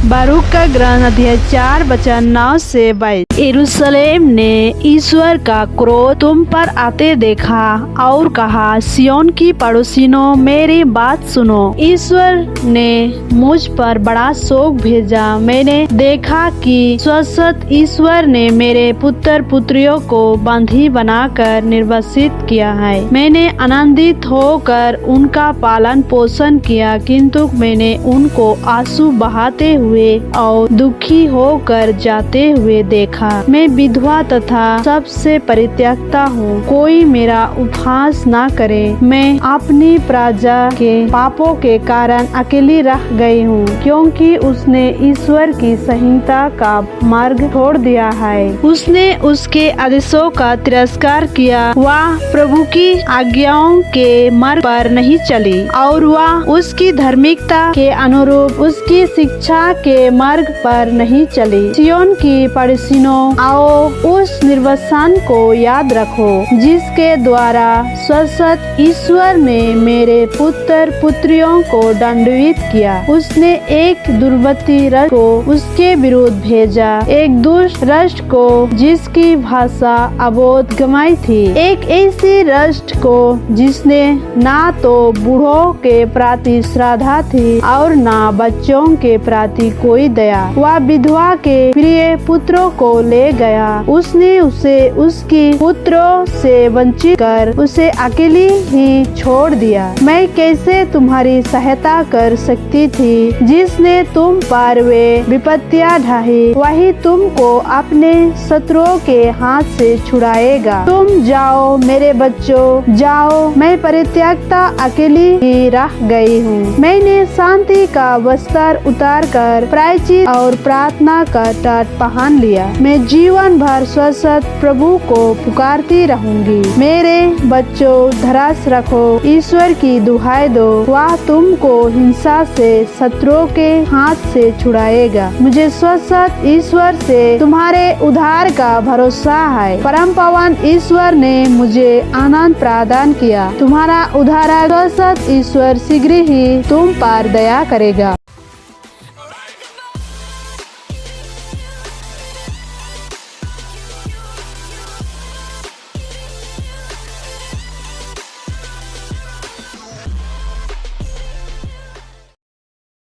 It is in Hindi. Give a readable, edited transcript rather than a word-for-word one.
बारूक का ग्रंथ अध्याय 4 वचन 9 से 22। यरूशलेम ने ईश्वर का क्रोध तुम पर आते देखा और कहा, सिय्योन की पड़ोसिनों मेरी बात सुनो। ईश्वर ने मुझ पर बड़ा शोक भेजा। मैंने देखा कि शाश्वत ईश्वर ने मेरे पुत्र पुत्रियों को बंधी बनाकर निर्वसित किया है। मैंने आनंदित होकर उनका पालन पोषण किया, किंतु मैंने उनको आंसू बहाते हुए और दुखी होकर जाते हुए देखा। मैं विधवा तथा सबसे परित्यक्ता हूँ, कोई मेरा उपहास न करे। मैं अपनी प्रजा के पापों के कारण अकेली रह गई हूँ, क्योंकि उसने ईश्वर की संहिता का मार्ग छोड़ दिया है। उसने उसके आदेशों का तिरस्कार किया। वह प्रभु की आज्ञाओं के मार्ग पर नहीं चली और वह उसकी धार्मिकता के अनुरूप उसकी शिक्षा के मार्ग पर नहीं चली। सिय्योन की पड़ोसिनों, आओ उस निर्वसन को याद रखो जिसके द्वारा शाश्वत ईश्वर ने मेरे पुत्र पुत्रियों को दंडित किया। उसने एक दुर्वृत्ति रष्ट को उसके विरुद्ध भेजा, एक दुष्ट रष्ट को जिसकी भाषा अबोध गमाई थी, एक ऐसी रष्ट को जिसने ना तो बूढ़ों के प्रति श्रद्धा थी और ना बच्चों के प्रति कोई दया। वह विधवा के प्रिय पुत्रों को ले गया। उसने उसे उसकी पुत्रों से वंचित कर उसे अकेली ही छोड़ दिया। मैं कैसे तुम्हारी सहायता कर सकती थी? जिसने तुम पर वे विपत्तियां ढाई, वही तुमको अपने शत्रुओं के हाथ से छुड़ाएगा। तुम जाओ मेरे बच्चों, जाओ, मैं परित्यक्ता अकेली ही रह गई हूँ। मैंने शांति का वस्त्र उतार कर प्रायश्चित और प्रार्थना का तट पहन लिया। मैं जीवन भर शाश्वत प्रभु को पुकारती रहूंगी। मेरे बच्चों, धैर्य रखो, ईश्वर की दुहाई दो, वह तुमको हिंसा से शत्रुओं के हाथ से छुड़ाएगा। मुझे शाश्वत ईश्वर से तुम्हारे उद्धार का भरोसा है। परम पावन ईश्वर ने मुझे आनंद प्रदान किया। तुम्हारा उद्धार शाश्वत ईश्वर शीघ्र ही तुम पर दया करेगा।